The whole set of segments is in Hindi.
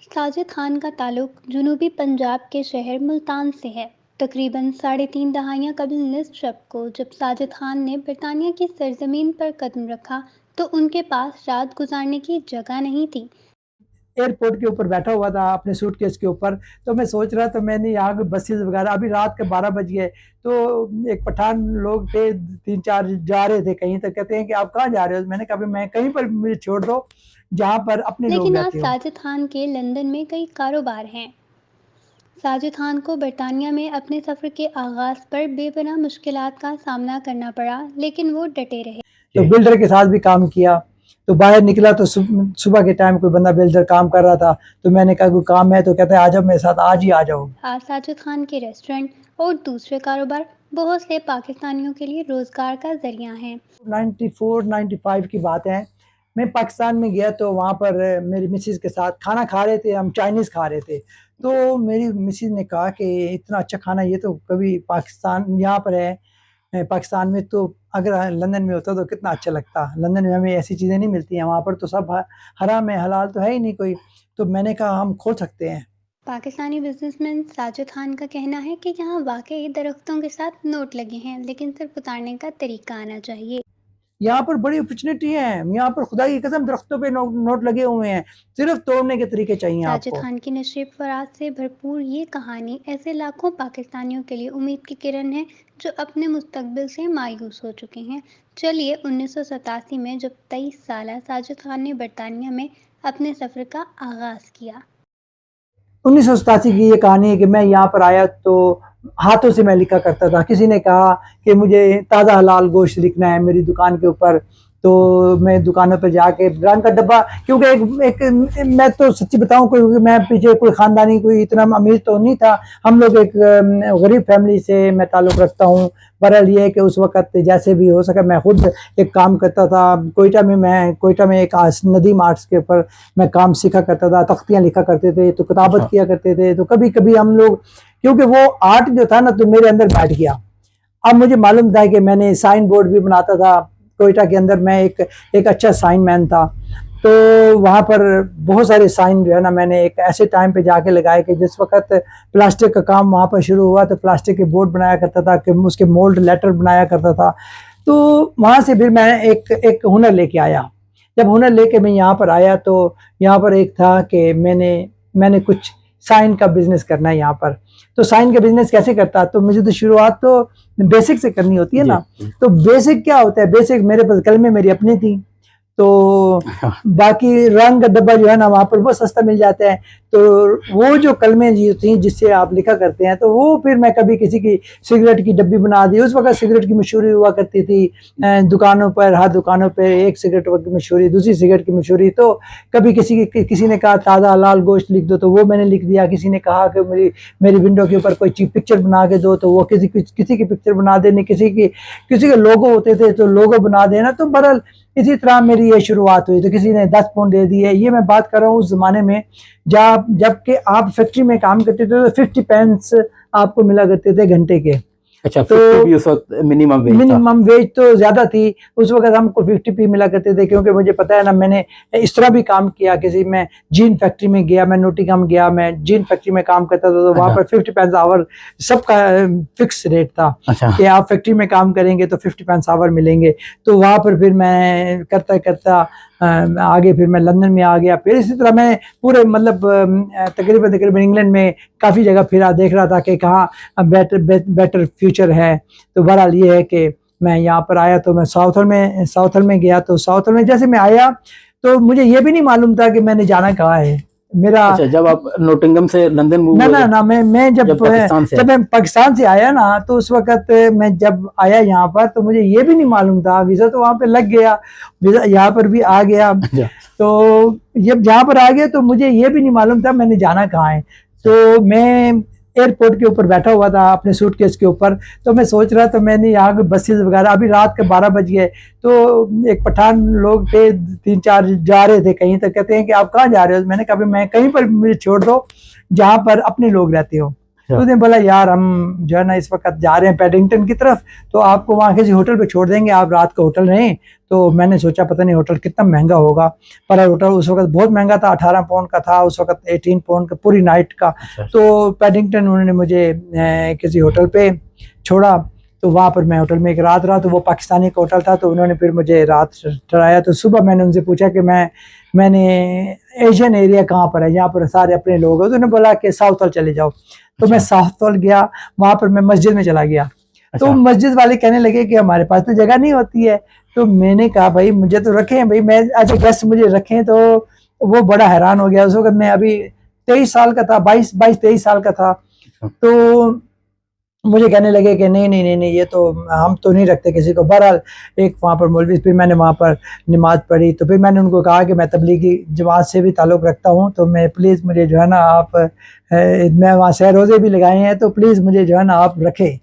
साजिद खान का ताल्लुक जनूबी पंजाब के शहर मुल्तान से है। तकरीबन साढ़े 3 दहाइयाँ कबल निस्फ शब को जब साजिद खान ने बरतानिया की सरजमीन पर कदम रखा तो उनके पास रात गुजारने की जगह नहीं थी। एयरपोर्ट के ऊपर बैठा हुआ था अपने सूटकेस के ऊपर। तो मैं सोच रहा, तो मैंने यहाँ पे बसेस वगैरह, अभी रात के 12 बज गए। तो एक पठान लोग थे, 3-4 जा रहे थे कहीं, तो कहते हैं कि आप कहाँ जा रहे हो? मैंने कहा मैं कहीं पर मुझे छोड़ दो जहाँ पर अपने लोग लेकिन आज रहते हो। साजिद खान के लंदन में कई कारोबार हैं। साजिद खान को बरतानिया में अपने सफ़र के आगाज़ पर बेपनाह मुश्किलात का सामना करना पड़ा, लेकिन वो डटे रहे। तो बिल्डर के साथ भी काम किया। तो बाहर निकला तो सुबह के टाइम कोई बंदा बिल्डर काम कर रहा था, तो मैंने कहा कोई काम है? तो कहता है आ जाओ मेरे साथ, आज ही आ जाओ। आज साजिद खान के रेस्टोरेंट और दूसरे कारोबार बहुत से पाकिस्तानियों के लिए रोज़गार का ज़रिया हैं। 94-95 की बात है। मैं पाकिस्तान में गया तो वहाँ पर मेरी मिसेज़ के साथ खाना खा रहे थे, हम चाइनीज़ खा रहे थे। तो मेरी मिसेज़ ने कहा कि इतना अच्छा खाना ये तो कभी पाकिस्तान यहाँ पर है, पाकिस्तान में तो अगर लंदन में होता तो कितना अच्छा लगता। लंदन में हमें ऐसी चीज़ें नहीं मिलती हैं, वहाँ पर तो सब हराम है, हलाल तो है ही नहीं कोई। तो मैंने कहा हम खोल सकते हैं। पाकिस्तानी बिजनेसमैन साजिद खान का कहना है कि यहाँ वाकई दरख्तों के साथ नोट लगे हैं, लेकिन सिर्फ उतारने का तरीका आना चाहिए। यहाँ पर बड़ी अपॉर्चुनिटी है, यहाँ पर खुदा की कसम दरख्तों पे नोट लगे हुए हैं, सिर्फ तोड़ने के तरीके चाहिए साजिद आपको। खान की नशीब फराज से भरपूर ये कहानी ऐसे लाखों पाकिस्तानियों के लिए उम्मीद की किरण है जो अपने मुस्तकबिल से मायूस हो चुके हैं। चलिए 1987 में जब 23 साल साजिद खान ने बरतानिया में अपने सफ़र का आगाज़ किया। 1987 की ये कहानी है कि मैं यहाँ पर आया तो हाथों से मैं लिखा करता था। किसी ने कहा कि मुझे ताज़ा हलाल गोश्त लिखना है मेरी दुकान के ऊपर, तो मैं दुकानों पर जाके रंग का डब्बा, क्योंकि एक मैं तो सच्ची बताऊं, कोई मैं पीछे कोई ख़ानदानी कोई इतना अमीर तो नहीं था। हम लोग एक गरीब फैमिली से मैं ताल्लुक़ रखता हूँ। बहरहाल ये है कि उस वक़्त जैसे भी हो सका मैं खुद एक काम करता था। कोयटा में एक नदीम आर्ट्स के ऊपर मैं काम सीखा करता था, तख्तियाँ लिखा करते थे, तो किताबत किया करते थे। तो कभी-कभी हम लोग, क्योंकि वो आर्ट जो था ना तो मेरे अंदर बैठ गया। अब मुझे मालूम था कि मैंने साइन बोर्ड भी बनाता था। कोयटा के अंदर मैं एक अच्छा साइन मैन था। तो वहाँ पर बहुत सारे साइन जो है ना मैंने एक ऐसे टाइम पे जाके लगाए कि जिस वक़्त प्लास्टिक का काम वहाँ पर शुरू हुआ तो प्लास्टिक के बोर्ड बनाया करता था, कि उसके मोल्ड लेटर बनाया करता था। तो वहाँ से फिर मैं एक हुनर लेके आया। जब हुनर लेके मैं यहाँ पर आया तो यहाँ पर एक था कि मैंने कुछ साइन का बिज़नेस करना है यहाँ पर। तो साइन का बिज़नेस कैसे करता? तो मुझे तो शुरुआत तो बेसिक से करनी होती है ना। तो बेसिक क्या होता है? बेसिक मेरे पास कलमें मेरी अपनी थी, तो बाकी रंग का डब्बा जो है ना वहाँ पर वो सस्ता मिल जाता है। तो वो जो कलमें जो थी जिससे आप लिखा करते हैं, तो वो फिर मैं कभी किसी की सिगरेट की डब्बी बना दी। उस वक़्त सिगरेट की मशहूरी हुआ करती थी दुकानों पर, हर दुकानों पे एक सिगरेट की मशहूरी, दूसरी सिगरेट की मशहूरी। तो कभी किसी ने कहा ताज़ा हलाल गोश्त लिख दो, तो वो मैंने लिख दिया। किसी ने कहा कि मेरी विंडो के ऊपर कोई पिक्चर बना के दो, तो वो किसी की पिक्चर बना देनी, किसी के लोगो होते थे तो लोगो बना देना। तो बहरहाल इसी तरह मेरी ये शुरुआत हुई। तो किसी ने 10 पाउंड दे दिए। ये मैं बात कर रहा हूँ उस ज़माने में जबकि आप फैक्ट्री में काम करते थे तो 50 पेंस आपको मिला करते थे घंटे के। अच्छा, तो 50 भी उस वक्त मिनिमम वेज तो ज़्यादा थी उस वक़्त, हमको 50p मिला करते थे। क्योंकि मुझे पता है ना, मैंने इस तरह भी काम किया। किसी मैं जीन फैक्ट्री में गया, मैं नोटिंगहम गया, मैं जीन फैक्ट्री में काम करता था। तो वहाँ पर 50 पेंस आवर सबका फिक्स रेट था। अच्छा। कि आप फैक्ट्री में काम करेंगे तो 50 पेंस आवर मिलेंगे। तो वहाँ पर फिर मैं करता आगे फिर मैं लंदन में आ गया। फिर इसी तरह मैं पूरे मतलब तकरीबन इंग्लैंड में काफ़ी जगह फिरा, देख रहा था कि कहाँ बेटर फ्यूचर है। तो बहरहाल ये है कि मैं यहाँ पर आया तो मैं साउथर में गया। तो साउथर में जैसे मैं आया तो मुझे ये भी नहीं मालूम था कि मैंने जाना कहाँ है। मेरा अच्छा, जब आप नोटिंगम से लंदन मूव ना मैं जब मैं पाकिस्तान से आया ना, तो उस वक़्त मैं जब आया यहाँ पर तो मुझे ये भी नहीं मालूम था। वीज़ा तो वहाँ पे लग गया, वीज़ा यहाँ पर भी आ गया। तो जब यहाँ पर आ गया तो मुझे ये भी नहीं मालूम था मैंने जाना कहाँ है। तो मैं एयरपोर्ट के ऊपर बैठा हुआ था अपने सूटकेस के ऊपर। तो मैं सोच रहा, तो मैंने यहाँ के बसेस वगैरह, अभी रात के 12 बज गए। तो एक पठान लोग थे, 3-4 जा रहे थे कहीं, तो कहते हैं कि आप कहाँ जा रहे हो? मैंने कहा मैं कहीं पर मुझे छोड़ दो जहाँ पर अपने लोग रहते हो। तो उसने बोला यार हम जो है ना इस वक्त जा रहे हैं पैडिंगटन की तरफ, तो आपको वहाँ किसी होटल पे छोड़ देंगे, आप रात को होटल रहें। तो मैंने सोचा पता नहीं होटल कितना महंगा होगा, पर होटल उस वक्त बहुत महंगा था, 18 पाउंड का था उस वक्त, 18 पाउंड का पूरी नाइट का। तो पैडिंगटन उन्होंने मुझे किसी होटल पे छोड़ा, तो वहाँ पर मैं होटल में एक रात रहा। तो वो पाकिस्तानी का होटल था, तो उन्होंने फिर मुझे रात ठहराया। तो सुबह मैंने उनसे पूछा कि मैंने एशियन एरिया कहाँ पर है, यहाँ पर सारे अपने लोग हैं। तो उन्होंने बोला कि साउथ वाल चले जाओ। तो मैं साउथ वाल गया, वहाँ पर मैं मस्जिद में चला गया। तो मस्जिद वाले कहने लगे कि हमारे पास तो जगह नहीं होती है। तो मैंने कहा भाई मुझे तो रखें, भाई मैं ऐसे गेस्ट मुझे रखें। तो वो बड़ा हैरान हो गया। उस वक्त मैं अभी 23 साल का था, 22-23 साल का था। तो मुझे कहने लगे कि नहीं नहीं नहीं नहीं, ये तो हम तो नहीं रखते किसी को। बहरहाल एक वहाँ पर मौलवी, फिर मैंने वहाँ पर नमाज पढ़ी। तो फिर मैंने उनको कहा कि मैं तबलीगी जमात से भी ताल्लुक़ रखता हूँ, तो मैं प्लीज़ मुझे जो है ना आप, मैं वहाँ सह रोज़े भी लगाए हैं, तो प्लीज़ मुझे जो है ना आप रखें,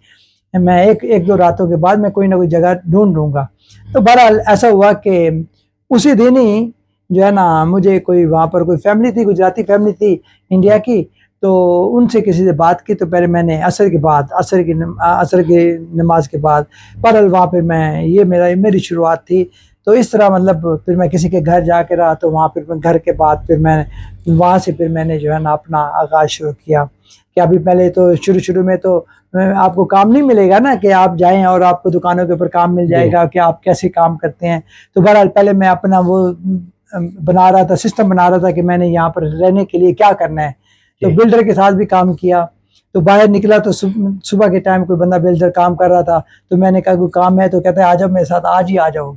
मैं एक दो रातों के बाद मैं कोई ना कोई जगह ढूंढ लूँगा। तो बहरहाल ऐसा हुआ कि उसी दिन ही जो है ना मुझे कोई वहाँ पर कोई फैमिली थी, गुजराती फैमिली थी इंडिया की। तो उनसे किसी से बात की। तो पहले मैंने असर की नमाज के बाद, बहरहाल वहाँ पर मैं मेरी शुरुआत थी। तो इस तरह मतलब फिर मैं किसी के घर जाके रहा। तो वहाँ फिर मैं घर के बाद फिर मैं वहाँ से फिर मैंने जो है ना अपना आगाज़ शुरू किया। कि अभी पहले तो शुरू में तो आपको काम नहीं मिलेगा ना कि आप जाएं और आपको दुकानों के ऊपर काम मिल जाएगा कि आप कैसे काम करते हैं। तो बहरहाल पहले मैं अपना वो बना रहा था, सिस्टम बना रहा था कि मैंने यहाँ पर रहने के लिए क्या करना है। तो बिल्डर के साथ भी काम किया। तो बाहर निकला तो सुबह के टाइम कोई बंदा बिल्डर काम कर रहा था। तो मैंने कहा कोई काम है, तो कहता है आ जाओ मेरे साथ, आज ही आ जाओ।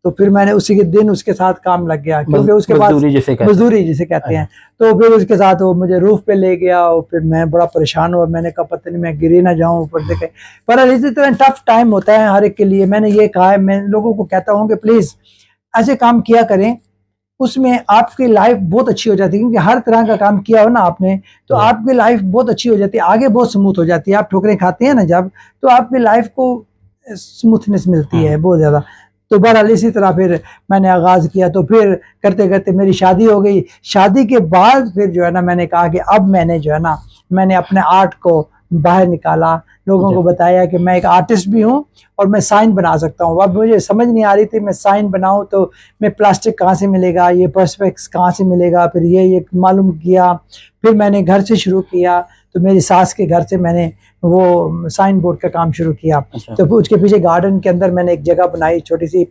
तो फिर मैंने उसी के दिन उसके साथ काम लग गया, क्योंकि उसके पास मजदूरी जिसे कहते हैं। तो फिर उसके साथ वो मुझे रूफ पे ले गया और फिर मैं बड़ा परेशान हुआ। मैंने कहा पता नहीं मैं गिरी ना जाऊं ऊपर से। पर इसी तरह टफ टाइम होता है हर एक के लिए। मैंने ये कहा है, मैं लोगों को कहता हूँ कि प्लीज़ ऐसे काम किया करें, उसमें आपकी लाइफ बहुत अच्छी हो जाती है। क्योंकि हर तरह का काम किया हो ना आपने, तो आपकी लाइफ बहुत अच्छी हो जाती है, आगे बहुत स्मूथ हो जाती है। आप ठोकरें खाते हैं ना जब, तो आपकी लाइफ को स्मूथनेस मिलती है बहुत ज़्यादा। तो बहरहाल इसी तरह फिर मैंने आगाज़ किया। तो फिर करते करते मेरी शादी हो गई। शादी के बाद फिर जो है ना मैंने कहा कि अब मैंने जो है ना मैंने अपने आर्ट को बाहर निकाला, लोगों को बताया कि मैं एक आर्टिस्ट भी हूँ और मैं साइन बना सकता हूँ। अब मुझे समझ नहीं आ रही थी मैं साइन बनाऊँ तो मैं प्लास्टिक कहाँ से मिलेगा, ये पर्सपेक्स कहाँ से मिलेगा, फिर ये मालूम किया। फिर मैंने घर से शुरू किया। तो मेरी सास के घर से मैंने वो साइन बोर्ड का काम शुरू किया। तो उसके पीछे गार्डन के अंदर मैंने एक जगह बनाई, छोटी सी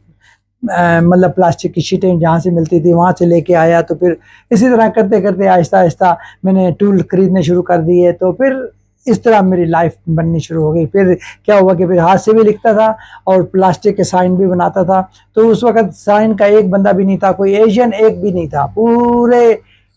मतलब प्लास्टिक की शीटें जहाँ से मिलती थी वहाँ से लेके आया। तो फिर इसी तरह करते करते आहिस्ता आहिस्ता मैंने टूल खरीदने शुरू कर दिए। तो फिर इस तरह मेरी लाइफ बननी शुरू हो गई। फिर क्या हुआ कि फिर हाथ से भी लिखता था और प्लास्टिक के साइन भी बनाता था। तो उस वक्त साइन का एक बंदा भी नहीं था, कोई एशियन एक भी नहीं था, पूरे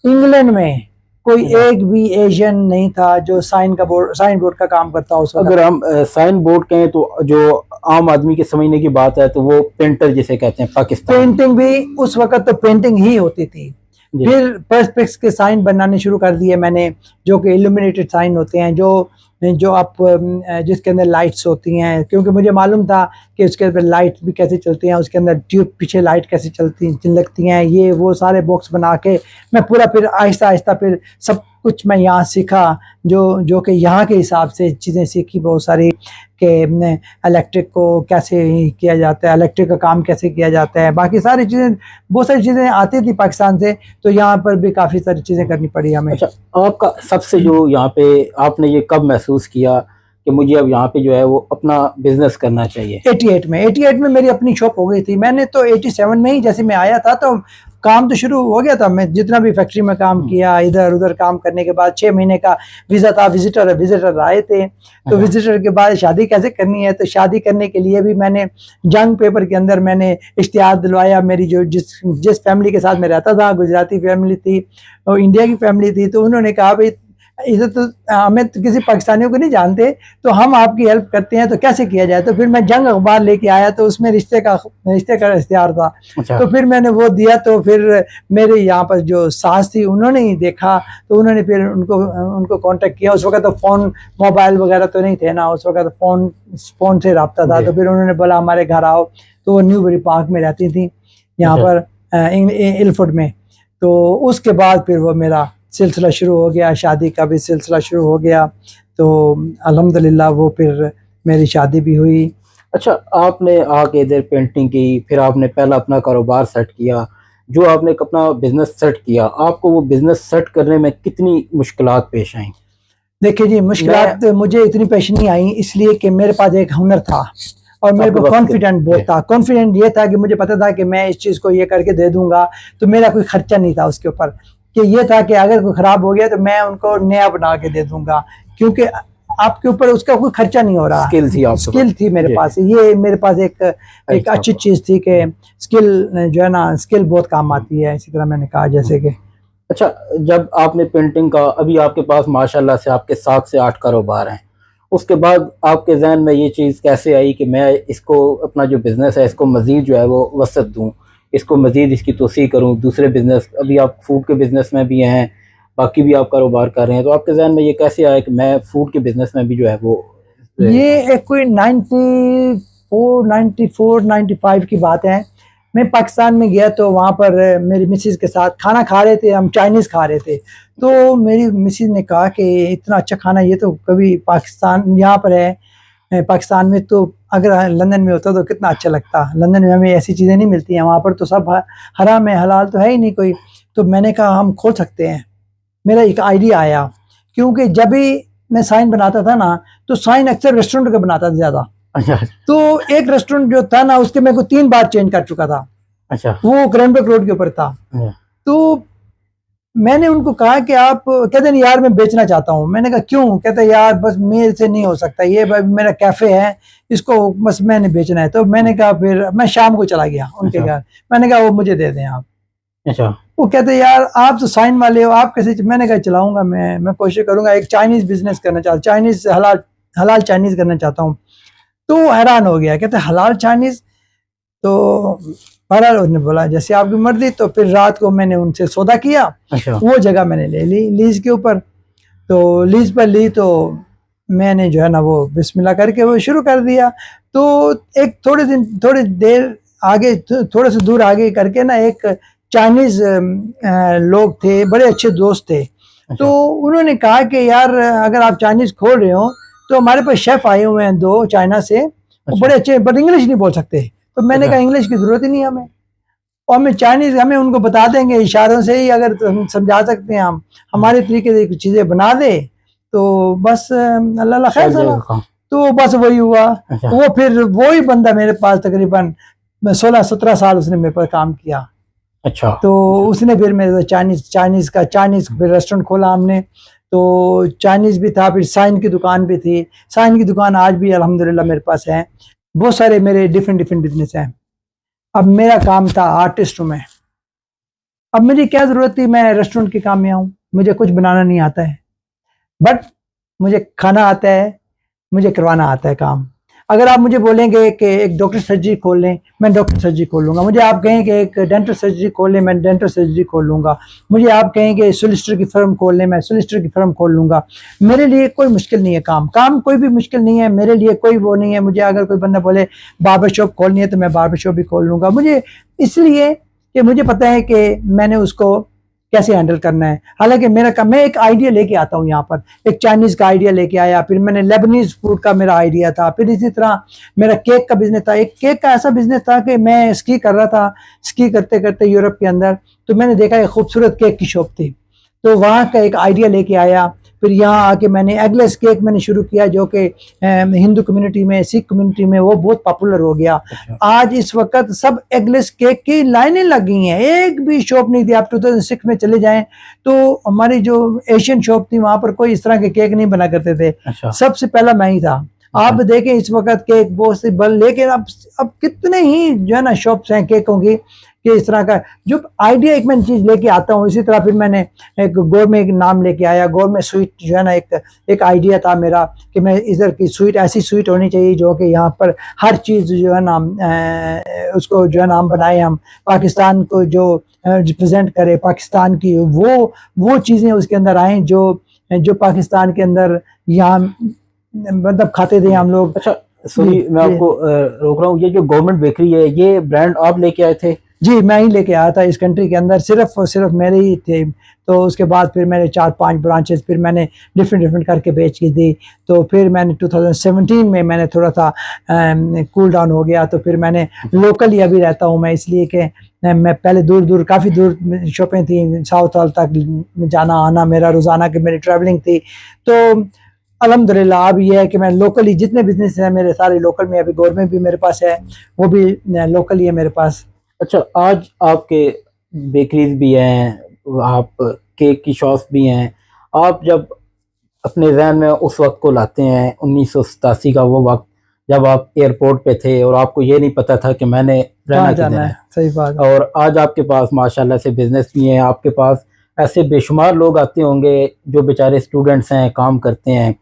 इंग्लैंड में कोई एक भी एशियन नहीं था जो साइन बोर्ड का काम करता उस वक्त। अगर हम साइन बोर्ड कहें तो जो आम आदमी के समझने की बात है तो वो पेंटर जिसे कहते हैं पाकिस्तान। पेंटिंग भी उस वक्त तो पेंटिंग ही होती थी। फिर पर्सपेक्स के साइन बनाने शुरू कर दिए मैंने, जो कि इल्यूमिनेटेड साइन होते हैं, जो आप जिसके अंदर लाइट्स होती हैं। क्योंकि मुझे मालूम था कि उसके अंदर लाइट भी कैसे चलती हैं, उसके अंदर ट्यूब पीछे लाइट कैसे लगती हैं, ये वो सारे बॉक्स बना के मैं पूरा फिर आहिस्ता आहिस्ता फिर सब कुछ मैं यहाँ सीखा, जो कि यहाँ के हिसाब से चीज़ें सीखी बहुत सारी, कि इलेक्ट्रिक को कैसे किया जाता है, इलेक्ट्रिक का काम कैसे किया जाता है, बाकी सारी चीज़ें बहुत सारी चीज़ें आती थी पाकिस्तान से। तो यहाँ पर भी काफ़ी सारी चीज़ें करनी पड़ी हमें। अच्छा, आपका सबसे जो यहाँ पे आपने ये कब महसूस किया कि मुझे अब यहाँ पे जो है वो अपना बिजनेस करना चाहिए? 88 में मेरी अपनी शॉप हो गई थी। मैंने तो 87 में ही जैसे मैं आया था तो काम तो शुरू हो गया था। मैं जितना भी फैक्ट्री में काम किया, इधर उधर काम करने के बाद 6 महीने का वीज़ा था, विजिटर आए थे। तो विजिटर के बाद शादी कैसे करनी है, तो शादी करने के लिए भी मैंने जंग पेपर के अंदर मैंने इश्तिहार दिलवाया। मेरी जिस फैमिली के साथ मैं रहता था, गुजराती फैमिली थी और इंडिया की फैमिली थी, तो उन्होंने कहा भाई इधर तो हमें तो किसी पाकिस्तानियों को नहीं जानते, तो हम आपकी हेल्प करते हैं, तो कैसे किया जाए। तो फिर मैं जंग अखबार लेके आया, तो उसमें रिश्ते का इश्तिहार था। तो फिर मैंने वो दिया। तो फिर मेरे यहाँ पर जो सास थी उन्होंने ही देखा, तो उन्होंने फिर उनको कांटेक्ट किया। उस वक्त तो फ़ोन मोबाइल वगैरह तो नहीं थे ना, उस वक्त फ़ोन से रब्ता था। तो फिर उन्होंने बोला हमारे घर आओ। तो वो न्यूबरी पार्क में रहती थी यहाँ पर इलफुड में। तो उसके बाद फिर वो मेरा सिलसिला शुरू हो गया, शादी का भी सिलसिला शुरू हो गया। तो अल्हम्दुलिल्लाह वो फिर मेरी शादी भी हुई। अच्छा, आपने आके इधर पेंटिंग की, फिर आपने पहला अपना कारोबार सेट किया, जो आपने एक अपना बिजनेस सेट किया, आपको वो बिजनेस सेट करने में कितनी मुश्किलात पेश आई? देखिए जी, मुश्किलात मुझे इतनी पेश नहीं आई, इसलिए कि मेरे पास एक हुनर था और मेरे आपके को पास कॉन्फिडेंट बहुत था। कॉन्फिडेंट ये था कि मुझे पता था कि मैं इस चीज़ को ये करके दे दूंगा, तो मेरा कोई खर्चा नहीं था उसके ऊपर, कि ये था कि अगर कोई ख़राब हो गया तो मैं उनको नया बना के दे दूंगा, क्योंकि आपके ऊपर उसका कोई खर्चा नहीं हो रहा। स्किल थी आपके स्किल पास। थी मेरे जी। पास, ये मेरे पास एक अच्छा। अच्छी चीज़ थी कि स्किल जो है ना, स्किल बहुत काम आती है। इसी तरह मैंने कहा जैसे कि अच्छा, जब आपने पेंटिंग का, अभी आपके पास माशाल्लाह से आपके 7 से 8 कारोबार हैं, उसके बाद आपके जहन में ये चीज़ कैसे आई कि मैं इसको, अपना जो बिज़नेस है इसको मज़ीद जो है वो वसअत दूँ, इसको मज़ीद इसकी तोसी करूँ, दूसरे बिज़नेस, अभी आप फूड के बिज़नेस में भी हैं, बाकी भी आप कारोबार कर रहे हैं, तो आपके जहन में ये कैसे आया कि मैं फूड के बिज़नेस में भी जो है वो ये एक कोई 94 95 की बात है। मैं पाकिस्तान में गया तो वहाँ पर मेरी मिसेज़ के साथ खाना खा रहे थे, हम चाइनीज़ खा रहे थे। तो मेरी मिसेज़ ने कहा कि इतना अच्छा खाना ये तो कभी पाकिस्तान यहाँ पर है, पाकिस्तान में तो अगर लंदन में होता तो कितना अच्छा लगता। लंदन में हमें ऐसी चीज़ें नहीं मिलती हैं, वहाँ पर तो सब हराम है, हलाल तो है ही नहीं कोई। तो मैंने कहा हम खोल सकते हैं। मेरा एक आइडिया आया, क्योंकि जब भी मैं साइन बनाता था ना, तो साइन अक्सर रेस्टोरेंट का बनाता था ज़्यादा। अच्छा। तो एक रेस्टोरेंट जो था ना, उसके मैं को 3 बार चेंज कर चुका था। अच्छा। वो क्रैनबर्ग रोड के ऊपर था। तो मैंने उनको कहा कि आप, कहते नहीं यार मैं बेचना चाहता हूँ। मैंने कहा क्यों? कहते यार बस मेरे से नहीं हो सकता, ये मेरा कैफ़े है, इसको बस मैंने बेचना है। तो मैंने कहा, फिर मैं शाम को चला गया उनके घर। मैंने कहा वो मुझे दे दें आप। अच्छा। वो कहते यार आप तो साइन वाले हो, आप कैसे? मैंने कहा चलाऊंगा, मैं कोशिश करूंगा, एक चाइनीज़ बिजनेस करना चाहता हूँ, चाइनीज़ हलाल हलाल चाइनीज़ करना चाहता हूँ। तो वो हैरान हो गया, कहते हलाल चाइनीज़। तो बहरहाल उन्होंने बोला जैसे आपकी मर्जी। तो फिर रात को मैंने उनसे सौदा किया। अच्छा। वो जगह मैंने ले ली लीज के ऊपर। तो लीज पर ली तो मैंने जो है ना वो बिस्मिल्लाह करके वो शुरू कर दिया। तो एक थोड़ी देर आगे, थोड़े से दूर आगे करके ना, एक चाइनीज़ लोग थे, बड़े अच्छे दोस्त थे। तो उन्होंने कहा कि यार अगर आप चाइनीज़ खोल रहे हो तो हमारे पास शेफ़ आए हुए हैं 2 चाइना से, वो बड़े अच्छे, बट इंग्लिश नहीं बोल सकते। तो मैंने कहा इंग्लिश की ज़रूरत ही नहीं हमें, और हमें चाइनीज़, हमें उनको बता देंगे इशारों से ही, अगर हम समझा सकते हैं, हम हमारे तरीके से कुछ चीज़ें बना दे तो बस अल्लाह खैर सला। तो बस वही हुआ। वो फिर वही बंदा मेरे पास तकरीबन 16-17 साल उसने मेरे पास काम किया। अच्छा। तो उसने फिर मेरे चाइनीज़ फिर रेस्टोरेंट खोला हमने। तो चाइनीज़ भी था, फिर साइन की दुकान भी थी। साइन की दुकान आज भी अल्हम्दुलिल्लाह मेरे पास है। बहुत सारे मेरे डिफरेंट बिजनेस हैं। अब मेरा काम था आर्टिस्ट हूँ मैं। अब मेरी क्या ज़रूरत थी मैं रेस्टोरेंट के काम में आऊँ? मुझे कुछ बनाना नहीं आता है, बट मुझे खाना आता है, मुझे करवाना आता है काम। अगर आप मुझे बोलेंगे कि एक डॉक्टर सर्जरी खोल लें, मैं डॉक्टर सर्जरी खोल लूँगा। मुझे आप कहें कि एक डेंटल सर्जरी खोल लें, मैं डेंटल सर्जरी खोल लूँगा। मुझे आप कहें कि सोलिसिटर की फर्म खोल लें, मैं सोलिसिटर की फर्म खोल लूँगा। मेरे लिए कोई मुश्किल नहीं है काम कोई भी मुश्किल नहीं है मेरे लिए, कोई वो नहीं है। मुझे अगर कोई बंदा बोले बार्बर शॉप खोलनी है तो मैं बार्बर शॉप भी खोल लूँगा। मुझे इसलिए कि मुझे पता है कि मैंने उसको कैसे हैंडल करना है। हालांकि मैं एक आइडिया लेके आता हूँ यहाँ पर, एक चाइनीज़ का आइडिया लेके आया, फिर मैंने लेबनीज़ फूड का मेरा आइडिया था, फिर इसी तरह मेरा केक का बिजनेस था। एक केक का ऐसा बिजनेस था कि मैं स्की कर रहा था, स्की करते करते यूरोप के अंदर, तो मैंने देखा एक खूबसूरत केक की शॉप थी, तो वहाँ का एक आइडिया लेके आया। फिर यहाँ आके मैंने एगलेस केक मैंने शुरू किया, जो कि हिंदू कम्युनिटी में, सिख कम्युनिटी में वो बहुत पॉपुलर हो गया। आज इस वक्त सब एगलेस केक की लाइनें लग गई हैं, एक भी शॉप नहीं थी। आप 2006 में चले जाएं तो हमारी जो एशियन शॉप थी वहाँ पर कोई इस तरह के केक नहीं बना करते थे। सबसे पहला मैं ही था। आप देखें इस वक्त केक बहुत से बल, लेकिन अब कितने ही जो है ना शॉप्स हैं केकों की, कि इस तरह का जो आइडिया एक मैं चीज़ लेके आता हूँ। इसी तरह फिर मैंने एक गोरमे एक नाम लेके आया, गोरमे स्वीट जो है ना, एक आइडिया था मेरा कि मैं इधर की स्वीट ऐसी स्वीट होनी चाहिए जो कि यहाँ पर हर चीज़ जो है ना उसको जो है ना हम बनाए, हम पाकिस्तान को जो रिप्रेजेंट करे, पाकिस्तान की वो चीज़ें उसके अंदर आएँ जो पाकिस्तान के अंदर यहाँ मतलब खाते थे हम लोग। अच्छा सॉरी, मैं आपको रोक रहा हूँ, ये जो गवर्नमेंट बेकरी है, ये ब्रांड आप लेके आए थे? जी, मैं ही लेके आया था इस कंट्री के अंदर, सिर्फ़ और सिर्फ़ मेरे ही थे। तो उसके बाद फिर मैंने 4-5 ब्रांचेज़ फिर मैंने डिफ़रेंट करके बेच की थी। तो फिर मैंने 2017 में मैंने थोड़ा-सा कूल डाउन हो गया, तो फिर मैंने लोकल ही अभी रहता हूँ मैं, इसलिए कि मैं पहले दूर-दूर काफ़ी दूर शॉपें थी, साउथ हॉल तक जाना-आना मेरा रोज़ाना की मेरी ट्रैवलिंग थी। तो अल्हम्दुलिल्लाह अब ये है कि मैं लोकली जितने बिज़नेस हैं मेरे सारे लोकल में, अभी गवर्नमेंट भी मेरे पास है, वो भी लोकल ही है मेरे पास। अच्छा, आज आपके बेकरीज भी हैं, आप केक की शॉप्स भी हैं। आप जब अपने ज़हन में उस वक्त को लाते हैं 1987 का वो वक्त, जब आप एयरपोर्ट पे थे और आपको ये नहीं पता था कि मैंने रहना कहाँ किधर जाना है, है, सही बात है। और आज आपके पास माशाल्लाह से बिजनेस भी है, आपके पास ऐसे बेशुमार लोग आते होंगे जो बेचारे स्टूडेंट्स हैं, काम करते हैं,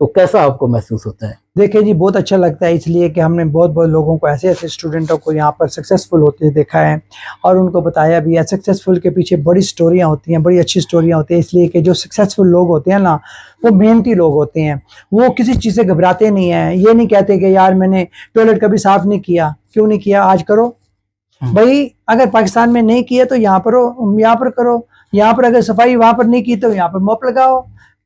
तो कैसा आपको महसूस होता है? देखिए जी, बहुत अच्छा लगता है, इसलिए कि हमने बहुत-बहुत लोगों को ऐसे-ऐसे स्टूडेंटों को यहाँ पर सक्सेसफुल होते देखा है और उनको बताया भी है। सक्सेसफुल के पीछे बड़ी स्टोरियाँ होती हैं, बड़ी अच्छी स्टोरियाँ होती हैं, इसलिए कि जो सक्सेसफुल लोग होते हैं ना, वो मेहनती लोग होते हैं। वो किसी चीज़ से घबराते नहीं हैं। ये नहीं कहते कि यार मैंने टॉयलेट कभी साफ़ नहीं किया, क्यों नहीं किया, आज करो। भई अगर पाकिस्तान में नहीं किया तो यहाँ पर हो, यहाँ पर करो। यहाँ पर अगर सफाई वहाँ पर नहीं की तो यहाँ पर मॉप लगाओ।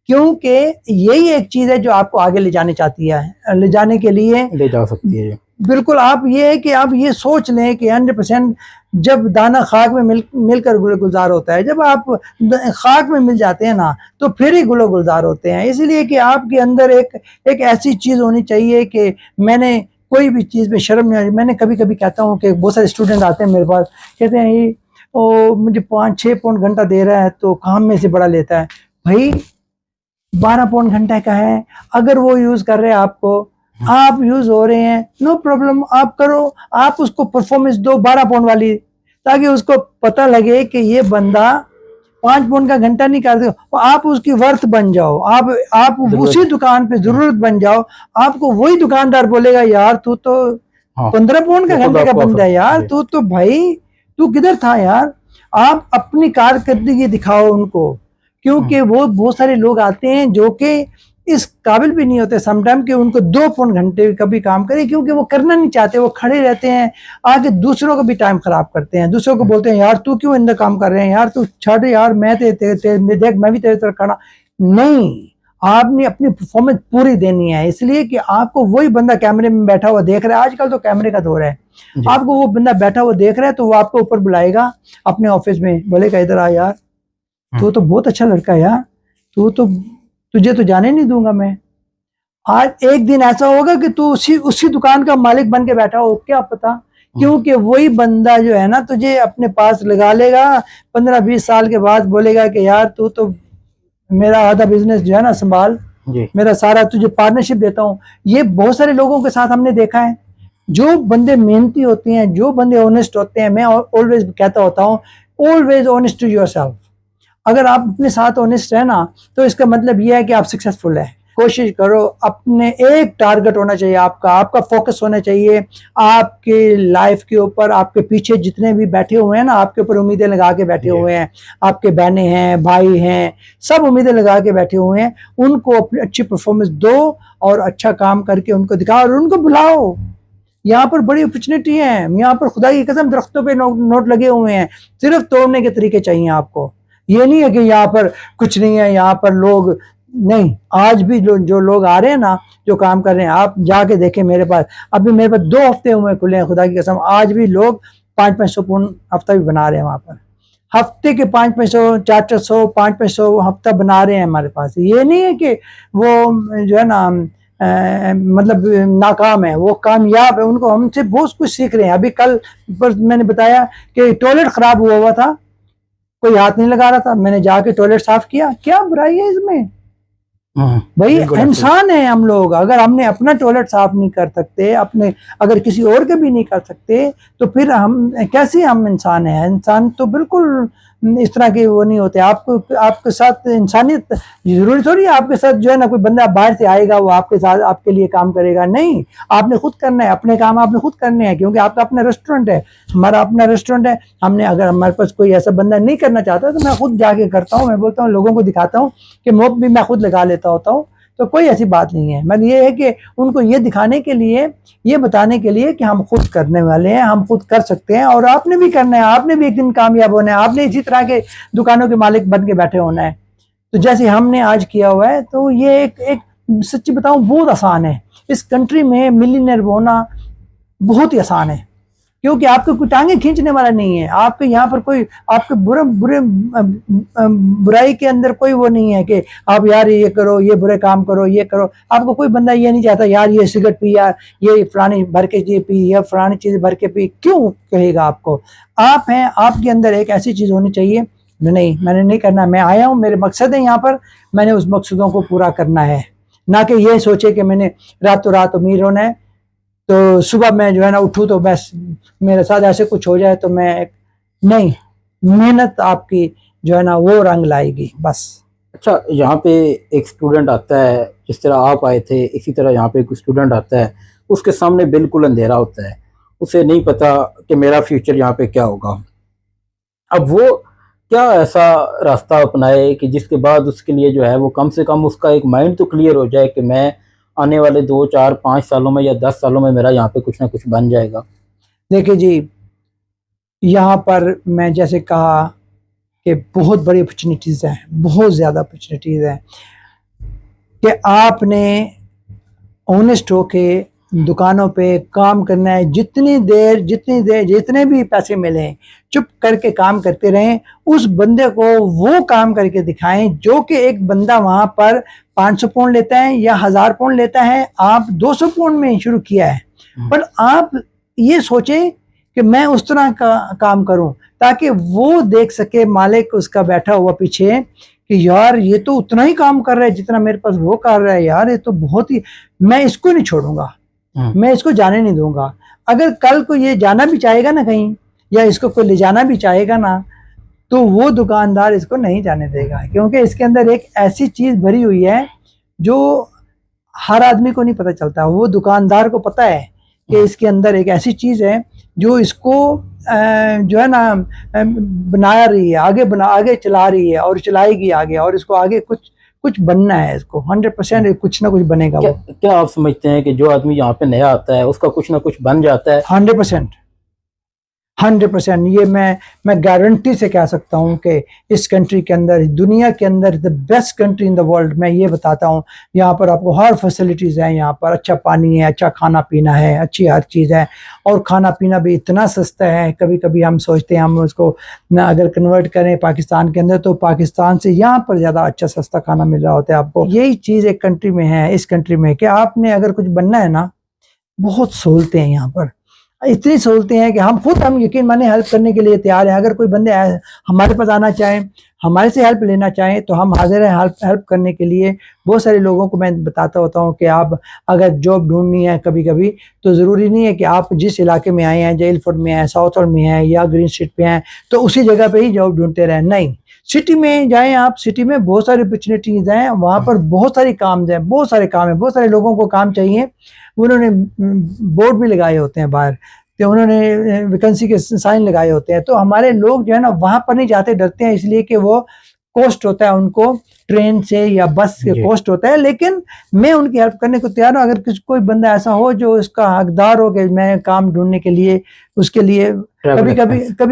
क्योंकि यही एक चीज़ है जो आपको आगे ले जानी चाहती है, ले जाने के लिए ले जा सकती है। बिल्कुल आप ये है कि आप ये सोच लें कि 100% जब दाना खाक में मिलकर गुलजार होता है, जब आप खाक में मिल जाते हैं ना, तो फिर ही गुलजार होते हैं। इसलिए कि आपके अंदर एक ऐसी चीज़ होनी चाहिए कि मैंने कोई भी चीज़ में शर्म नहीं। मैंने कभी-कभी कहता हूँ कि बहुत सारे स्टूडेंट आते हैं मेरे पास, कहते हैं ये मुझे 5-6 पौंड घंटा दे रहा है तो काम में से बड़ा लेता है। भाई 12 पौंड घंटे का है, अगर वो यूज़ कर रहे हैं आपको, आप यूज़ हो रहे हैं, नो प्रॉब्लम, आप करो। आप उसको परफॉर्मेंस दो 12 पौंड वाली, ताकि उसको पता लगे कि ये बंदा 5 पौंड का घंटा नहीं कर दो, आप उसकी वर्थ बन जाओ। आप उसी दुकान पे ज़रूरत बन जाओ। आपको वही दुकानदार बोलेगा यार तू तो 15 पौंड का घंटे का बंदा है यार, तू तो भाई तू किधर था यार। आप अपनी कारकर्दगी दिखाओ उनको, क्योंकि वो बहुत सारे लोग आते हैं जो कि इस काबिल भी नहीं होते समटाइम कि उनको 2 पौन घंटे का भी काम करें, क्योंकि वो करना नहीं चाहते। वो खड़े रहते हैं, आगे दूसरों का भी टाइम खराब करते हैं, दूसरों को बोलते हैं यार तू क्यों इंदर काम कर रहे हैं, यार तू छोड़ यार, मैं देख मैं भी तेरे तरह खड़ा नहीं। आपने अपनी परफॉर्मेंस पूरी देनी है, इसलिए कि आपको वही बंदा कैमरे में बैठा हुआ देख रहा है। आजकल तो कैमरे का दौर है, आपको वो बंदा बैठा हुआ देख रहा है तो वो आपको ऊपर बुलाएगा अपने ऑफिस में, बोलेगा इधर आ यार, तू तो बहुत अच्छा लड़का है यार, तुझे तो जाने नहीं दूंगा मैं। आज एक दिन ऐसा होगा कि तू उसी दुकान का मालिक बन के बैठा हो, क्या पता, क्योंकि वही बंदा जो है ना तुझे अपने पास लगा लेगा। 15-20 साल के बाद बोलेगा कि यार तू तो मेरा आधा बिजनेस जो है ना संभाल, मेरा सारा तुझे पार्टनरशिप देता हूँ। ये बहुत सारे लोगों के साथ हमने देखा है। जो बंदे मेहनती होते हैं, जो बंदे ऑनेस्ट होते हैं, मैं ऑलवेज कहता होता हूँ ऑलवेज ऑनेस्ट टू योरसेल्फ। अगर आप अपने साथ ऑनेस्ट है ना, तो इसका मतलब यह है कि आप सक्सेसफुल है। कोशिश करो, अपने एक टारगेट होना चाहिए, आपका फोकस होना चाहिए आपके लाइफ के ऊपर। आपके पीछे जितने भी बैठे हुए हैं ना, आपके ऊपर उम्मीदें लगा के बैठे हुए हैं, आपके बहनें हैं, भाई हैं, सब उम्मीदें लगा के बैठे हुए हैं। उनको अपनी अच्छी परफॉर्मेंस दो और अच्छा काम करके उनको दिखाओ और उनको बुलाओ। यहाँ पर बड़ी अपॉर्चुनिटी है, यहाँ पर खुदा की कसम दरख्तों पे नोट लगे हुए हैं, सिर्फ तोड़ने के तरीके चाहिए आपको। ये नहीं है कि यहाँ पर कुछ नहीं है, यहाँ पर लोग नहीं। आज भी जो लोग आ रहे हैं ना, जो काम कर रहे हैं, आप जाके देखें मेरे पास। अभी मेरे पास 2 हफ्ते हुए खुले हैं, खुदा की कसम। आज भी लोग 500-500 पौंड हफ्ता भी बना रहे हैं वहाँ पर। हफ्ते के 500-500, 400, 500 हफ्ता बना रहे हैं हमारे पास। ये नहीं है कि वो जो है ना मतलब नाकाम है, वो कामयाब है। उनको हमसे बहुत कुछ सीख रहे हैं। अभी कल पर मैंने बताया कि टॉयलेट खराब हुआ था, कोई हाथ नहीं लगा रहा था, मैंने जाके टॉयलेट साफ किया। क्या बुराई है इसमें? भाई इंसान है हम लोग। अगर हमने अपना टॉयलेट साफ नहीं कर सकते, अपने अगर किसी और के भी नहीं कर सकते, तो फिर हम कैसे हम इंसान हैं? इंसान तो बिल्कुल इस तरह के वो नहीं होते। आपके साथ इंसानियत जरूरी थोड़ी है। आपके साथ जो है ना कोई बंदा बाहर से आएगा वो आपके साथ आपके लिए काम करेगा, नहीं। आपने खुद करना है, अपने काम आपने खुद करने हैं, क्योंकि आपका अपना रेस्टोरेंट है, हमारा अपना रेस्टोरेंट है। हमने अगर हमारे पास कोई ऐसा बंदा नहीं करना चाहता तो मैं खुद जाके करता हूँ। मैं बोलता हूँ, लोगों को दिखाता हूँ कि मोप भी मैं खुद लगा लेता होता हूँ। तो कोई ऐसी बात नहीं है। मतलब ये है कि उनको ये दिखाने के लिए, ये बताने के लिए कि हम खुद करने वाले हैं, हम खुद कर सकते हैं, और आपने भी करना है, आपने भी एक दिन कामयाब होना है, आपने इसी तरह के दुकानों के मालिक बन के बैठे होना है। तो जैसे हमने आज किया हुआ है, तो ये एक सच्ची बताऊं बहुत आसान है। इस कंट्री में मिलियनेयर होना बहुत ही आसान है, क्योंकि आपको कोई टांगे खींचने वाला नहीं है। आपके यहाँ पर कोई आपके बुराई के अंदर कोई वो नहीं है कि आप यार ये करो, ये बुरे काम करो, ये करो। आपको कोई बंदा ये नहीं चाहता यार ये सिगरेट पी, यार ये फलानी भर के चीज पी, या फलानी चीज भर के पी, क्यों कहेगा आपको? आप हैं, आपके अंदर एक ऐसी चीज होनी चाहिए, नहीं मैंने नहीं करना, मैं आया हूँ, मेरे मकसद है यहाँ पर, मैंने उस मकसदों को पूरा करना है। ना कि ये सोचे कि मैंने रातों रात अमीर होना है, तो सुबह मैं जो है ना उठूँ तो बस मेरे साथ ऐसे कुछ हो जाए तो मैं, नहीं, मेहनत आपकी जो है ना वो रंग लाएगी बस। अच्छा, यहाँ पे एक स्टूडेंट आता है, जिस तरह आप आए थे इसी तरह यहाँ पे एक स्टूडेंट आता है, उसके सामने बिल्कुल अंधेरा होता है, उसे नहीं पता कि मेरा फ्यूचर यहाँ पे क्या होगा। अब वो क्या ऐसा रास्ता अपनाए कि जिसके बाद उसके लिए जो है वो कम से कम उसका एक माइंड तो क्लियर हो जाए कि मैं आने वाले 2, 4, 5 सालों में या 10 सालों में मेरा यहाँ पे कुछ ना कुछ बन जाएगा। देखिए जी, यहाँ पर मैं जैसे कहा कि बहुत बड़ी अपॉर्चुनिटीज़ हैं, बहुत ज़्यादा अपॉर्चुनिटीज़ हैं, कि आपने ऑनेस्ट होके दुकानों पे काम करना है। जितनी देर जितने भी पैसे मिले चुप करके काम करते रहें। उस बंदे को वो काम करके दिखाएं जो कि एक बंदा वहां पर 500 पाउंड लेता है या 1000 पाउंड लेता है, आप 200 पाउंड में शुरू किया है, पर आप ये सोचें कि मैं उस तरह का काम करूं, ताकि वो देख सके मालिक उसका बैठा हुआ पीछे कि यार ये तो उतना ही काम कर रहा है जितना मेरे पास वो कर रहा है, यार ये तो बहुत ही, मैं इसको नहीं छोड़ूंगा, मैं इसको जाने नहीं दूंगा। अगर कल को ये जाना भी चाहेगा ना कहीं, या इसको कोई ले जाना भी चाहेगा ना, तो वो दुकानदार इसको नहीं जाने देगा, क्योंकि इसके अंदर एक ऐसी चीज भरी हुई है जो हर आदमी को नहीं पता चलता। वो दुकानदार को पता है कि इसके अंदर एक ऐसी चीज है जो इसको जो है ना बना रही है, आगे चला रही है और चलाएगी आगे, और इसको आगे कुछ बनना है, इसको 100% कुछ ना कुछ बनेगा। क्या आप समझते हैं कि जो आदमी यहाँ पे नया आता है उसका कुछ ना कुछ बन जाता है? 100%, ये मैं गारंटी से कह सकता हूँ कि इस कंट्री के अंदर, दुनिया के अंदर the best country in the world, मैं ये बताता हूँ। यहाँ पर आपको हर फैसिलिटीज़ हैं, यहाँ पर अच्छा पानी है, अच्छा खाना पीना है, अच्छी हर चीज़ है, और खाना पीना भी इतना सस्ता है। कभी कभी हम सोचते हैं हम उसको ना अगर कन्वर्ट करें पाकिस्तान के अंदर, तो पाकिस्तान से यहाँ पर ज़्यादा अच्छा सस्ता खाना मिल रहा होता है आपको। यही चीज़ एक कंट्री में है, इस कंट्री में, कि आपने अगर कुछ बनना है ना, बहुत सहूलतें हैं यहाँ पर, इतनी सहूलतें हैं कि हम यकीन माने हेल्प करने के लिए तैयार हैं। अगर कोई बंदे हमारे पास आना चाहें, हमारे से हेल्प लेना चाहें, तो हम हाजिर हैं हेल्प करने के लिए। बहुत सारे लोगों को मैं बताता होता हूं कि आप अगर जॉब ढूंढनी है कभी कभी, तो ज़रूरी नहीं है कि आप जिस इलाके में आए हैं, जेलफोर्ड में हैं, साउथ में हैं या ग्रीन स्ट्रीट पे हैं, तो उसी जगह पे ही जॉब ढूंढते रहें। नहीं, सिटी में जाएं आप, सिटी में बहुत सारी अपॉर्चुनिटीज़ हैं, वहाँ पर बहुत सारी काम हैं, बहुत सारे काम है, बहुत सारे लोगों को काम चाहिए। उन्होंने बोर्ड भी लगाए होते हैं बाहर, तो उन्होंने वैकेंसी के साइन लगाए होते हैं। तो हमारे लोग जो है ना वहाँ पर नहीं जाते, डरते हैं, इसलिए कि वो कॉस्ट होता है उनको, ट्रेन से या बस से कॉस्ट होता है। लेकिन मैं उनकी हेल्प करने को तैयार हूँ। अगर कोई बंदा ऐसा हो जो इसका हकदार हो कि मैं काम ढूंढने के लिए, उसके लिए कभी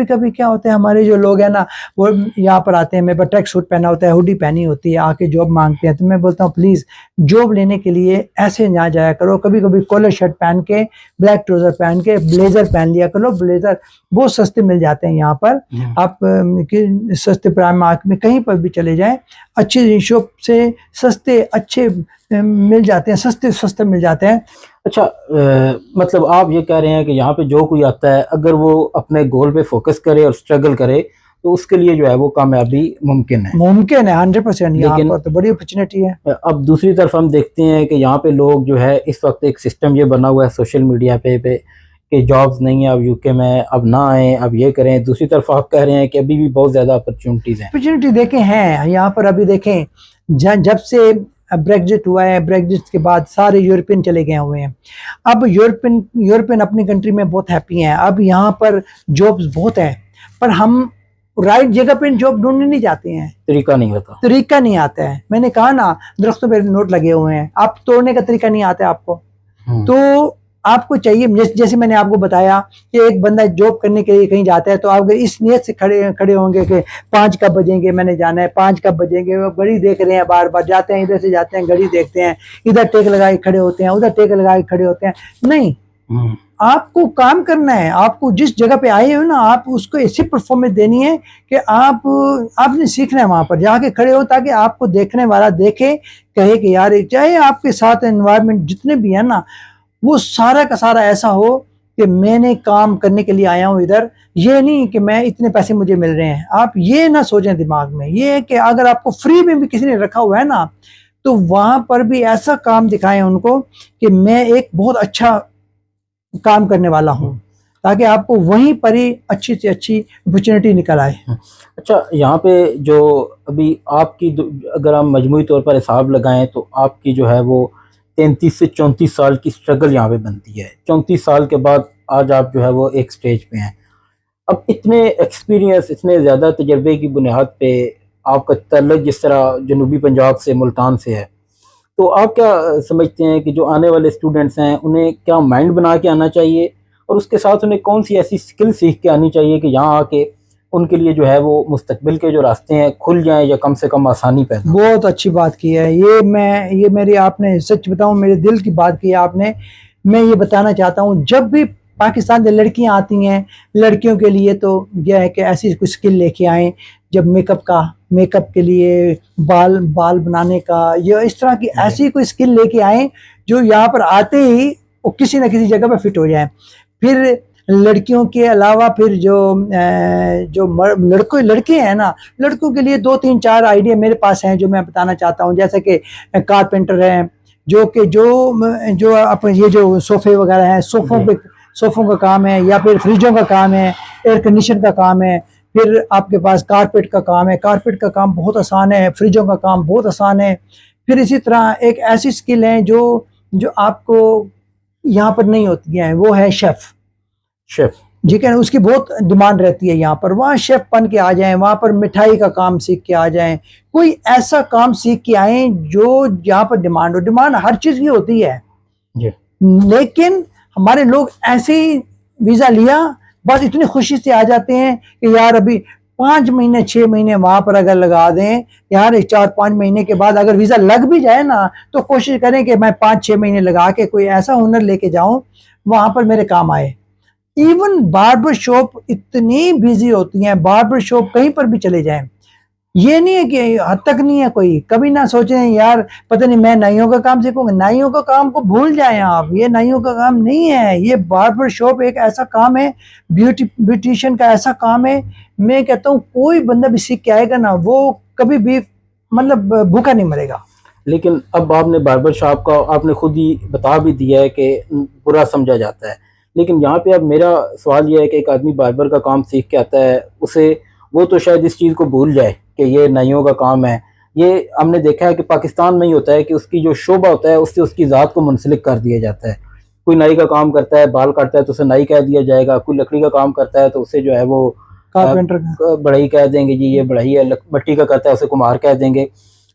कभी क्या होता है, हमारे जो लोग हैं ना वो यहाँ पर आते हैं, मेरे पास ट्रैक सूट पहना होता है, हुडी पहनी होती है, आके जॉब मांगते हैं। तो मैं बोलता हूँ प्लीज जॉब लेने के लिए ऐसे ना जाया करो, कभी कभी कॉलर शर्ट पहन के, ब्लैक ट्राउजर पहन के, ब्लेजर पहन लिया करो। ब्लेजर बहुत सस्ते मिल जाते हैं यहाँ पर, आप सस्ते प्राइम मार्केट में कहीं पर भी चले जाएं, अच्छी शॉप से सस्ते अच्छे मिल जाते हैं, सस्ते मिल जाते हैं। अच्छा, मतलब आप ये कह रहे हैं कि यहाँ पे जो कोई आता है, अगर वो अपने गोल पे फोकस करे और स्ट्रगल करे, तो उसके लिए जो है वो कामयाबी मुमकिन है 100%। यहाँ पर तो बड़ी अपॉर्चुनिटी है। अब दूसरी तरफ हम देखते हैं कि यहाँ पे लोग जो है, इस वक्त एक सिस्टम ये बना हुआ है सोशल मीडिया पे कि जॉब्स नहीं है अब यूके में, अब ना आए, अब ये करें। दूसरी तरफ आप कह रहे हैं कि अभी भी बहुत ज़्यादा अपॉर्चुनिटीज़ हैं। अपॉर्चुनिटी देखें हैं यहाँ पर, अभी देखें जब से ब्रेग्जिट हुआ है, ब्रेग्जिट के बाद सारे यूरोपियन चले गए हुए हैं। अब यूरोपियन अपनी कंट्री में बहुत हैप्पी हैं, अब यहाँ पर जॉब्स बहुत हैं, पर हम राइट जगह पे जॉब ढूंढने नहीं जाते हैं, तरीका नहीं होता, तरीका नहीं आता है। मैंने कहा ना, दरख्तों पे नोट लगे हुए हैं, आप तोड़ने का तरीका नहीं आता है आपको। तो आपको चाहिए, जैसे मैंने आपको बताया कि एक बंदा जॉब करने के लिए कहीं जाता है, तो आप अगर इस नियत से खड़े होंगे कि 5 कब बजेंगे, मैंने जाना है 5 कब बजेंगे, वो घड़ी देख रहे हैं, बार बार जाते हैं, इधर से जाते हैं, घड़ी देखते हैं, इधर टेक लगा के खड़े होते हैं, उधर टेक लगा के खड़े होते हैं, नहीं। आपको काम करना है, आपको जिस जगह पे आए हो ना, आप उसको ऐसी परफॉर्मेंस देनी है कि आपने सीखना है वहां पर जाके खड़े हो, ताकि आपको देखने वाला देखे, कहे कि यार, चाहे आपके साथ एनवायरनमेंट जितने भी है ना, वो सारा का सारा ऐसा हो कि मैंने काम करने के लिए आया हूं इधर, ये नहीं कि मैं इतने पैसे मुझे मिल रहे हैं। आप ये ना सोचें दिमाग में, ये है कि अगर आपको फ्री में भी किसी ने रखा हुआ है ना, तो वहां पर भी ऐसा काम दिखाएं उनको कि मैं एक बहुत अच्छा काम करने वाला हूं, ताकि आपको वहीं पर ही अच्छी से अच्छी अपॉर्चुनिटी निकल आए। अच्छा, यहाँ पे जो अभी आपकी अगर हम मजमूई तौर पर हिसाब लगाएं तो आपकी जो है वो 33 से 34 साल की स्ट्रगल यहाँ पे बनती है। 34 साल के बाद आज आप जो है वो एक स्टेज पे हैं। अब इतने एक्सपीरियंस, इतने ज़्यादा तजर्बे की बुनियाद पे आपका तल्लुक जिस तरह जनूबी पंजाब से, मुल्तान से है, तो आप क्या समझते हैं कि जो आने वाले स्टूडेंट्स हैं उन्हें क्या माइंड बना के आना चाहिए, और उसके साथ उन्हें कौन सी ऐसी स्किल सीख के आनी चाहिए कि यहाँ आके उनके लिए जो है वो मुस्तकबिल के जो रास्ते हैं खुल जाएं, या कम से कम आसानी पैदा? बहुत अच्छी बात की है ये मेरी, आपने सच बताऊं, मेरे दिल की बात की है आपने। मैं ये बताना चाहता हूँ, जब भी पाकिस्तान से लड़कियां आती हैं, लड़कियों के लिए तो यह है कि ऐसी कुछ स्किल लेके आएँ। जब मेकअप के लिए, बाल बनाने का, या इस तरह की ऐसी कोई स्किल लेके आएँ जो यहाँ पर आते ही वो किसी न किसी जगह पर फिट हो जाए। फिर लड़कियों के अलावा फिर जो लड़के हैं ना, लड़कों के लिए 2-3-4 आइडिया मेरे पास हैं जो मैं बताना चाहता हूँ। जैसे कि कारपेंटर हैं, जो अपने ये जो सोफे वगैरह हैं, सोफों का काम है, या फिर फ्रिजों का काम है, एयर कंडीशन का काम है। फिर आपके पास कारपेट का काम है, कारपेट का काम बहुत आसान है, फ्रिजों का काम बहुत आसान है। फिर इसी तरह एक ऐसी स्किल है जो आपको यहाँ पर नहीं होती है, वो है शेफ। ठीक है, उसकी बहुत डिमांड रहती है यहाँ पर। वहाँ शेफ बन के आ जाएं, वहाँ पर मिठाई का काम सीख के आ जाएं, कोई ऐसा काम सीख के आए जो यहाँ पर डिमांड हो। डिमांड हर चीज की होती है जी। लेकिन हमारे लोग ऐसे ही वीजा लिया, बस इतनी खुशी से आ जाते हैं कि यार अभी 5 महीने 6 महीने वहां पर अगर लगा दें, यार 4-5 महीने के बाद अगर वीजा लग भी जाए ना, तो कोशिश करें कि मैं 5-6 महीने लगा के कोई ऐसा हुनर लेके जाऊं वहां पर मेरे काम आए। इवन बार्बर शॉप इतनी बिजी होती हैं, बार्बर शॉप कहीं पर भी चले जाएं, ये नहीं है कि हद तक नहीं है कोई। कभी ना सोचें यार पता नहीं मैं नाइयों का काम सीखूंगा। नाइयों का काम को भूल जाएं आप, ये नाइयों का काम नहीं है। ये बार्बर शॉप एक ऐसा काम है, ब्यूटिशियन का ऐसा काम है। मैं कहता हूँ कोई बंदा भी सीख के आएगा ना, वो कभी भी मतलब भूखा नहीं मरेगा। लेकिन अब आपने बार्बर शॉप का आपने खुद ही बता भी दिया है कि बुरा समझा जाता है, लेकिन यहाँ पे अब मेरा सवाल यह है कि एक आदमी बार्बर का काम सीख के आता है, उसे वो तो शायद इस चीज़ को भूल जाए कि ये नाइयों का काम है। ये हमने देखा है कि पाकिस्तान में ही होता है कि उसकी जो शोबा होता है उससे उसकी ज़ात को मुंसलिक कर दिया जाता है। कोई नाई का काम करता है, बाल काटता है तो उसे नाई कह दिया जाएगा, कोई लकड़ी का काम करता है तो उसे जो है वो कारपेंटर बढ़ई कह देंगे, जी ये बढ़ई है। मिट्टी का करता है उसे कुम्हार कह देंगे।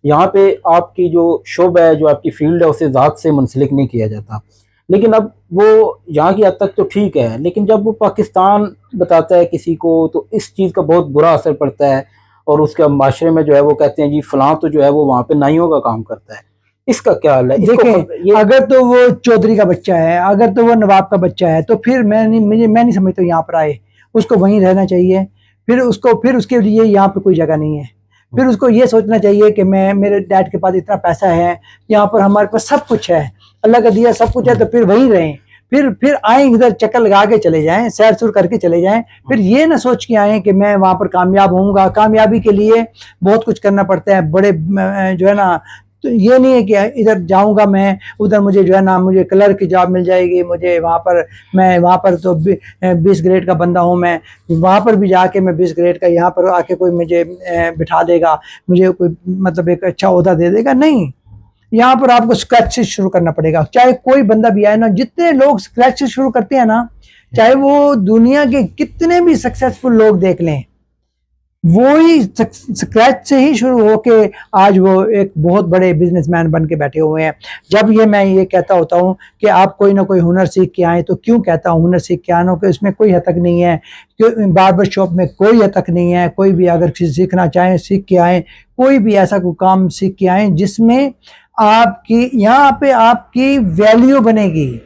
यहाँ पे आपकी जो शोबा है, जो आपकी फील्ड है, उसे ज़ात से मुंसलिक नहीं किया जाता। लेकिन अब वो यहाँ की हद तक तो ठीक है, लेकिन जब वो पाकिस्तान बताता है किसी को तो इस चीज़ का बहुत बुरा असर पड़ता है, और उसके माशरे में जो है वो कहते हैं जी फलां तो जो है वो वहाँ पे नाइयों का काम करता है। इसका क्या हाल है? देखिए, अगर तो वो चौधरी का बच्चा है, अगर तो वो नवाब का बच्चा है, तो फिर मैं नहीं समझता यहाँ पर आए, उसको वहीं रहना चाहिए। फिर उसके लिए यहाँ पे कोई जगह नहीं है। फिर उसको ये सोचना चाहिए कि मेरे डैड के पास इतना पैसा है, यहाँ पर हमारे पास सब कुछ है, अल्लाह का दिया सब कुछ है, तो फिर वहीं रहें। फिर आए इधर, चक्कर लगा के चले जाएं, सैर सुर करके चले जाएं। फिर ये ना सोच के आए कि मैं वहां पर कामयाब होऊंगा। कामयाबी के लिए बहुत कुछ करना पड़ता है, बड़े जो है ना। तो ये नहीं है कि इधर जाऊंगा मैं, उधर मुझे जो है ना मुझे क्लर्क की जॉब मिल जाएगी, मुझे मैं वहाँ पर तो 20 ग्रेड का बंदा हूँ, मैं वहाँ पर भी जाके मैं 20 ग्रेड का, यहाँ पर आके कोई मुझे बिठा देगा, मुझे कोई मतलब एक अच्छा ओहदा दे देगा। नहीं, यहाँ पर आपको स्क्रैच से शुरू करना पड़ेगा। चाहे कोई बंदा भी आए ना, जितने लोग स्क्रैच से शुरू करते हैं ना, चाहे वो दुनिया के कितने भी सक्सेसफुल लोग देख लें, वही स्क्रैच से ही शुरू होके आज वो एक बहुत बड़े बिजनेसमैन बन के बैठे हुए हैं। जब मैं ये कहता होता हूँ कि आप कोई ना कोई हुनर सीख के आए, तो क्यों कहता हूँ हुनर सीख के आना, कि इसमें कोई हद तक नहीं है, बार्बर शॉप में कोई हद तक नहीं है। कोई भी अगर सीखना चाहें सीख के आए, कोई भी ऐसा कोई काम सीख के आए जिसमें आपकी यहाँ पे आपकी वैल्यू बनेगी।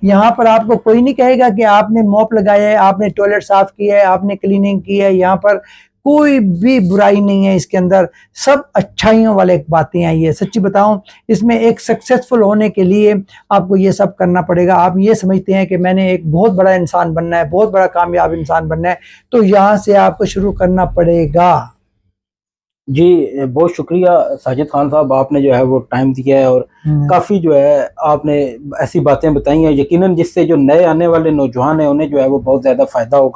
यहाँ पर आपको कोई नहीं कहेगा कि आपने मॉप लगाया है, आपने टॉयलेट साफ किया है, आपने क्लीनिंग की है। यहाँ पर कोई भी बुराई नहीं है, इसके अंदर सब अच्छाइयों वाले बातें आई है। सच्ची बताऊं, इसमें एक सक्सेसफुल होने के लिए आपको ये सब करना पड़ेगा। आप ये समझते हैं कि मैंने एक बहुत बड़ा इंसान बनना है, बहुत बड़ा कामयाब इंसान बनना है, तो यहाँ से आपको शुरू करना पड़ेगा। जी, बहुत शुक्रिया साजिद खान साहब, आपने जो है वो टाइम दिया है और काफ़ी जो है आपने ऐसी बातें बताई हैं, यकीनन जिससे जो नए आने वाले नौजवान हैं उन्हें जो है वो बहुत ज़्यादा फ़ायदा होगा।